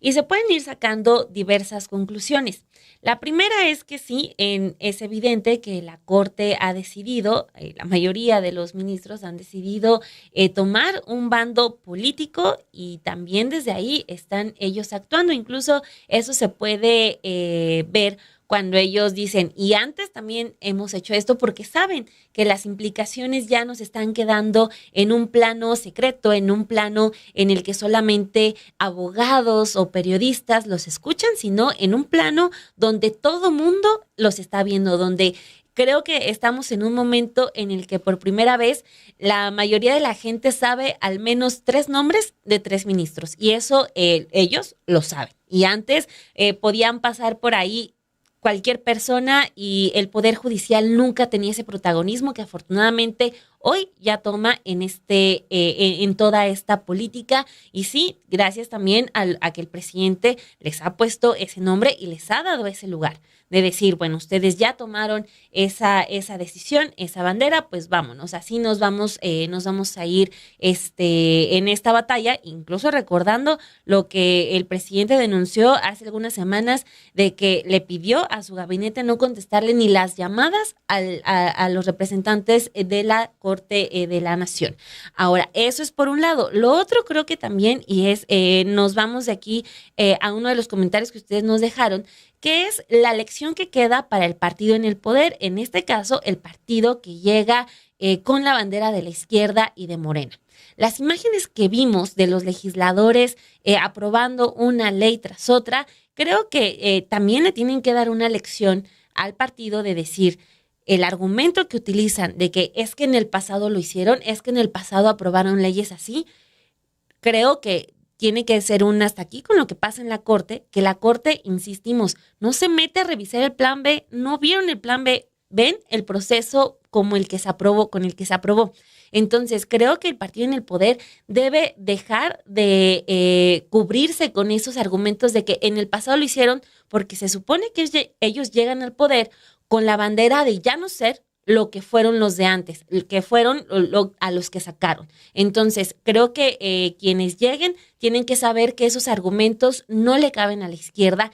y se pueden ir sacando diversas conclusiones. La primera es que sí, es evidente que la Corte ha decidido, la mayoría de los ministros han decidido tomar un bando político y también desde ahí están ellos actuando. Incluso eso se puede ver cuando ellos dicen, y antes también hemos hecho esto porque saben que las implicaciones ya nos están quedando en un plano secreto, en un plano en el que solamente abogados o periodistas los escuchan, sino en un plano donde todo mundo los está viendo, donde creo que estamos en un momento en el que por primera vez la mayoría de la gente sabe al menos 3 nombres de 3 ministros y eso ellos lo saben. Y antes podían pasar por ahí cualquier persona y el Poder Judicial nunca tenía ese protagonismo que afortunadamente hoy ya toma en toda esta política. Y sí, gracias también a que el presidente les ha puesto ese nombre y les ha dado ese lugar de decir, bueno, ustedes ya tomaron esa decisión, esa bandera, pues vámonos, así nos vamos a ir en esta batalla, incluso recordando lo que el presidente denunció hace algunas semanas de que le pidió a su gabinete no contestarle ni las llamadas a los representantes de la Corte de la Nación. Ahora, eso es por un lado. Lo otro creo que también, y nos vamos de aquí a uno de los comentarios que ustedes nos dejaron, que es la lección que queda para el partido en el poder, en este caso el partido que llega con la bandera de la izquierda y de Morena. Las imágenes que vimos de los legisladores aprobando una ley tras otra, creo que también le tienen que dar una lección al partido de decir, el argumento que utilizan de que es que en el pasado lo hicieron, es que en el pasado aprobaron leyes así, creo que tiene que ser un hasta aquí con lo que pasa en la Corte, que la Corte, insistimos, no se mete a revisar el plan B, no vieron el plan B, ven el proceso como el que se aprobó, con el que se aprobó. Entonces, creo que el partido en el poder debe dejar de cubrirse con esos argumentos de que en el pasado lo hicieron porque se supone que ellos llegan al poder con la bandera de ya no ser lo que fueron los de antes, que fueron a los que sacaron. Entonces, creo que quienes lleguen tienen que saber que esos argumentos no le caben a la izquierda,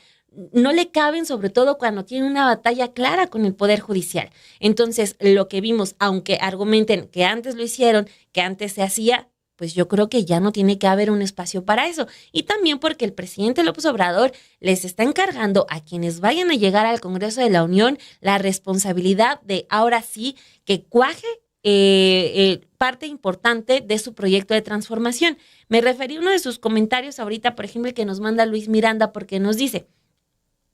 no le caben sobre todo cuando tiene una batalla clara con el Poder Judicial. Entonces, lo que vimos, aunque argumenten que antes lo hicieron, que antes se hacía, pues yo creo que ya no tiene que haber un espacio para eso. Y también porque el presidente López Obrador les está encargando a quienes vayan a llegar al Congreso de la Unión la responsabilidad de ahora sí que cuaje parte importante de su proyecto de transformación. Me referí a uno de sus comentarios ahorita, por ejemplo, el que nos manda Luis Miranda, porque nos dice: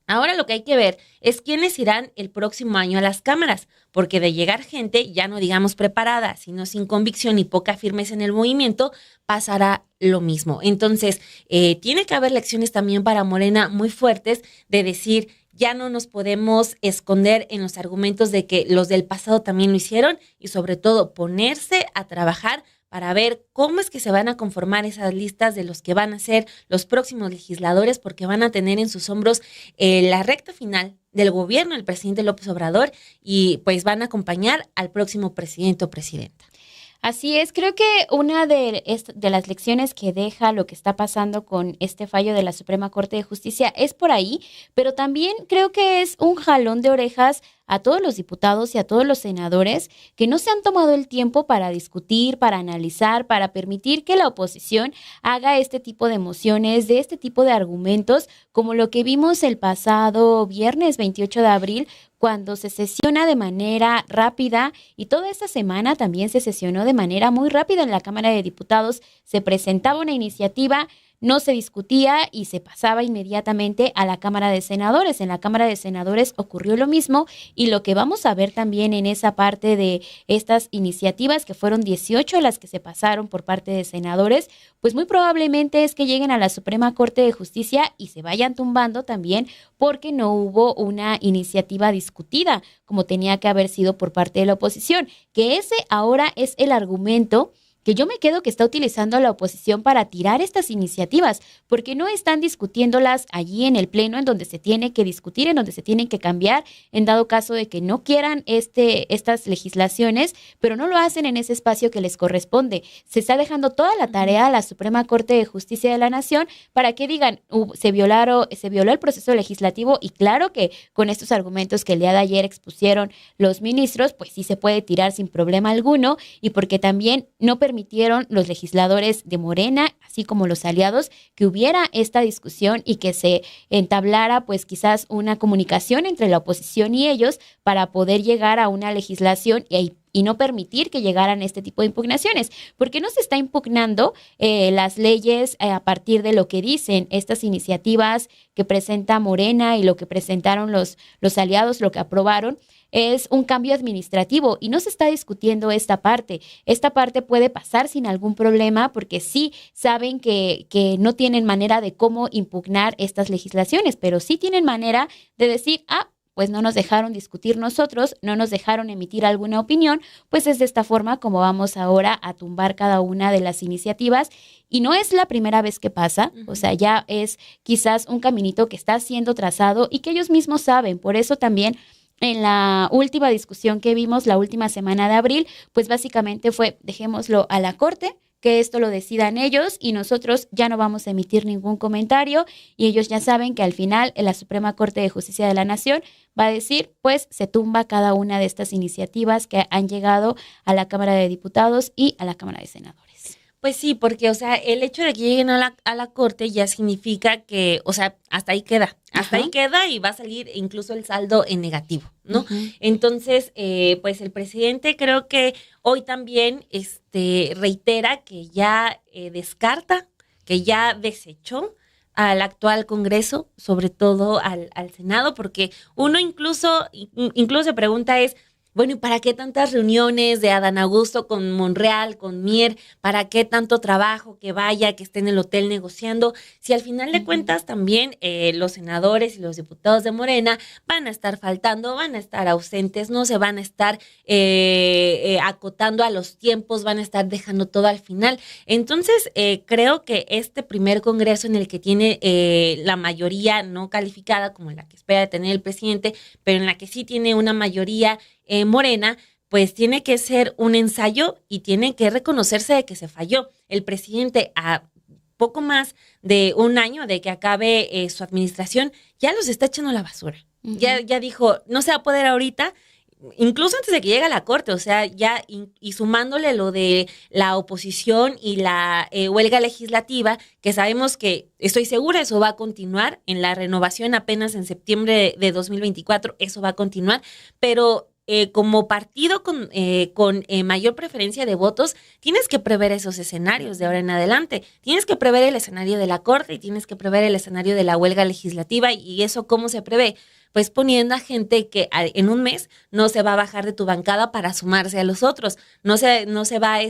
ahora lo que hay que ver es quiénes irán el próximo año a las cámaras, porque de llegar gente, ya no digamos preparada, sino sin convicción y poca firmeza en el movimiento, pasará lo mismo. Entonces, tiene que haber lecciones también para Morena muy fuertes de decir, ya no nos podemos esconder en los argumentos de que los del pasado también lo hicieron y sobre todo ponerse a trabajar para ver cómo es que se van a conformar esas listas de los que van a ser los próximos legisladores, porque van a tener en sus hombros la recta final del gobierno del presidente López Obrador y pues van a acompañar al próximo presidente o presidenta. Así es, creo que una de las lecciones que deja lo que está pasando con este fallo de la Suprema Corte de Justicia es por ahí, pero también creo que es un jalón de orejas a todos los diputados y a todos los senadores que no se han tomado el tiempo para discutir, para analizar, para permitir que la oposición haga este tipo de mociones, de este tipo de argumentos, como lo que vimos el pasado viernes 28 de abril, cuando se sesiona de manera rápida y toda esta semana también se sesionó de manera muy rápida en la Cámara de Diputados, se presentaba una iniciativa, no se discutía y se pasaba inmediatamente a la Cámara de Senadores. En la Cámara de Senadores ocurrió lo mismo y lo que vamos a ver también en esa parte de estas iniciativas, que fueron 18 las que se pasaron por parte de senadores, pues muy probablemente es que lleguen a la Suprema Corte de Justicia y se vayan tumbando también porque no hubo una iniciativa discutida como tenía que haber sido por parte de la oposición, que ese ahora es el argumento que yo me quedo que está utilizando a la oposición para tirar estas iniciativas, porque no están discutiéndolas allí en el pleno, en donde se tiene que discutir, en donde se tienen que cambiar, en dado caso de que no quieran estas legislaciones, pero no lo hacen en ese espacio que les corresponde. Se está dejando toda la tarea a la Suprema Corte de Justicia de la Nación para que digan, se violó el proceso legislativo, y claro que con estos argumentos que el día de ayer expusieron los ministros, pues sí se puede tirar sin problema alguno, y porque también no permitieron los legisladores de Morena, así como los aliados, que hubiera esta discusión y que se entablara pues quizás una comunicación entre la oposición y ellos para poder llegar a una legislación y no permitir que llegaran este tipo de impugnaciones, porque no se está impugnando las leyes a partir de lo que dicen estas iniciativas que presenta Morena y lo que presentaron los aliados, lo que aprobaron. Es un cambio administrativo y no se está discutiendo esta parte. Esta parte puede pasar sin algún problema porque sí saben que no tienen manera de cómo impugnar estas legislaciones, pero sí tienen manera de decir, pues no nos dejaron discutir nosotros, no nos dejaron emitir alguna opinión, pues es de esta forma como vamos ahora a tumbar cada una de las iniciativas. Y no es la primera vez que pasa, o sea, ya es quizás un caminito que está siendo trazado y que ellos mismos saben. Por eso también en la última discusión que vimos, la última semana de abril, pues básicamente fue, dejémoslo a la Corte, que esto lo decidan ellos y nosotros ya no vamos a emitir ningún comentario, y ellos ya saben que al final la Suprema Corte de Justicia de la Nación va a decir, pues se tumba cada una de estas iniciativas que han llegado a la Cámara de Diputados y a la Cámara de Senadores. Pues sí, porque, o sea, el hecho de que lleguen a la corte ya significa que, o sea, hasta ahí queda y va a salir incluso el saldo en negativo, ¿no? Uh-huh. Entonces, pues el presidente creo que hoy también reitera que ya descarta, que ya desechó al actual Congreso, sobre todo al Senado, porque uno incluso se pregunta bueno, ¿y para qué tantas reuniones de Adán Augusto con Monreal, con Mier? ¿Para qué tanto trabajo que vaya, que esté en el hotel negociando? Si al final de cuentas también los senadores y los diputados de Morena van a estar faltando, van a estar ausentes, no se van a estar acotando a los tiempos, van a estar dejando todo al final. Entonces, creo que este primer congreso en el que tiene la mayoría no calificada, como la que espera tener el presidente, pero en la que sí tiene una mayoría Morena, pues tiene que ser un ensayo y tiene que reconocerse de que se falló. El presidente, a poco más de un año de que acabe su administración, ya los está echando a la basura. Uh-huh. Ya dijo, no se va a poder ahorita, incluso antes de que llegue a la Corte, o sea, ya y sumándole lo de la oposición y la huelga legislativa, que sabemos que, estoy segura, eso va a continuar en la renovación apenas en septiembre de 2024, eso va a continuar, pero como partido con mayor preferencia de votos, tienes que prever esos escenarios de ahora en adelante. Tienes que prever el escenario de la Corte y tienes que prever el escenario de la huelga legislativa. ¿Y eso cómo se prevé? Pues poniendo a gente que en un mes no se va a bajar de tu bancada para sumarse a los otros. No se va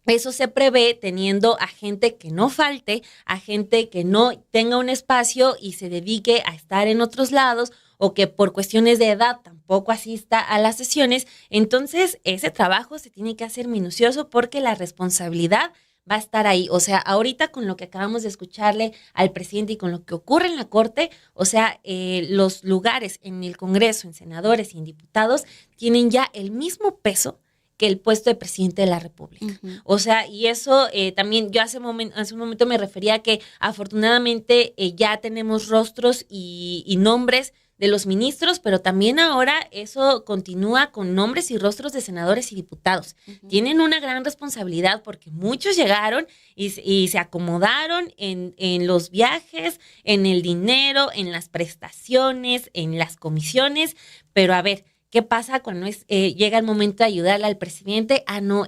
Eso se prevé teniendo a gente que no falte, a gente que no tenga un espacio y se dedique a estar en otros lados, o que por cuestiones de edad tampoco asista a las sesiones. Entonces, ese trabajo se tiene que hacer minucioso porque la responsabilidad va a estar ahí. O sea, ahorita con lo que acabamos de escucharle al presidente y con lo que ocurre en la Corte, o sea, los lugares en el Congreso, en senadores y en diputados, tienen ya el mismo peso que el puesto de presidente de la República. Uh-huh. O sea, y eso también yo hace un momento me refería a que afortunadamente ya tenemos rostros y nombres de los ministros, pero también ahora eso continúa con nombres y rostros de senadores y diputados. Uh-huh. Tienen una gran responsabilidad porque muchos llegaron y se acomodaron en los viajes, en el dinero, en las prestaciones, en las comisiones, pero a ver, ¿qué pasa cuando llega el momento de ayudarle al presidente? No,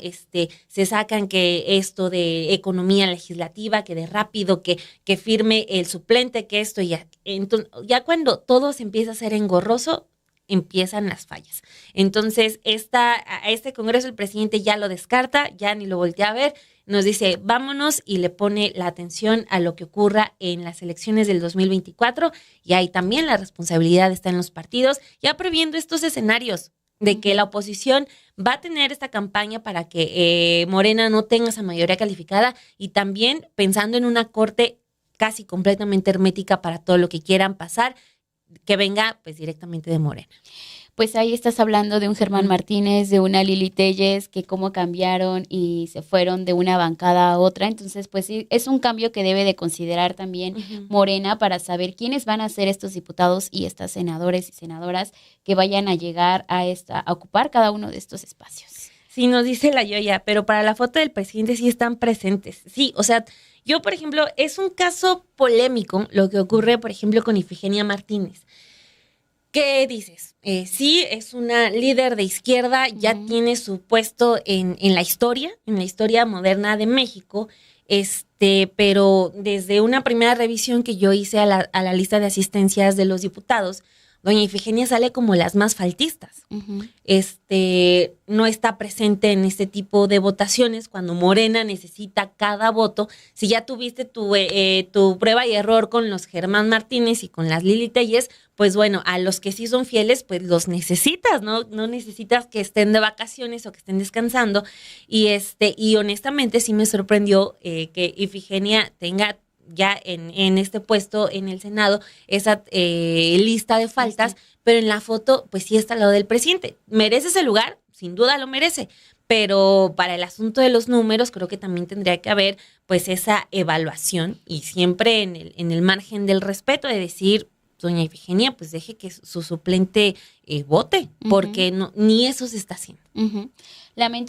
se sacan que esto de economía legislativa, que de rápido, que firme el suplente, que esto ya. Entonces, ya cuando todo se empieza a hacer engorroso, empiezan las fallas. Entonces, a este Congreso el presidente ya lo descarta, ya ni lo voltea a ver, nos dice vámonos y le pone la atención a lo que ocurra en las elecciones del 2024 y ahí también la responsabilidad está en los partidos, ya previendo estos escenarios. de que la oposición va a tener esta campaña para que Morena no tenga esa mayoría calificada y también pensando en una corte casi completamente hermética para todo lo que quieran pasar, que venga pues directamente de Morena. Pues ahí estás hablando de un Germán Martínez, de una Lili Telles, que cómo cambiaron y se fueron de una bancada a otra. Entonces, pues sí, es un cambio que debe de considerar también Morena para saber quiénes van a ser estos diputados y estas senadores y senadoras que vayan a llegar a ocupar cada uno de estos espacios. Sí, nos dice la Yoya, pero para la foto del presidente sí están presentes. Sí, o sea, yo, por ejemplo, es un caso polémico lo que ocurre, por ejemplo, con Ifigenia Martínez. ¿Qué dices? Sí, es una líder de izquierda, ya tiene su puesto en la historia moderna de México, pero desde una primera revisión que yo hice a la lista de asistencias de los diputados, doña Ifigenia sale como las más faltistas. No está presente en este tipo de votaciones cuando Morena necesita cada voto. Si ya tuviste tu prueba y error con los Germán Martínez y con las Lili Telles, pues bueno, a los que sí son fieles, pues los necesitas, ¿no? No necesitas que estén de vacaciones o que estén descansando. Y honestamente sí me sorprendió que Ifigenia tenga ya en este puesto en el Senado esa lista de faltas, pero en la foto pues sí está al lado del presidente. ¿Merece ese lugar? Sin duda lo merece, pero para el asunto de los números creo que también tendría que haber pues esa evaluación y siempre en el margen del respeto de decir, doña Ifigenia, pues deje que su suplente vote, porque no, ni eso se está haciendo.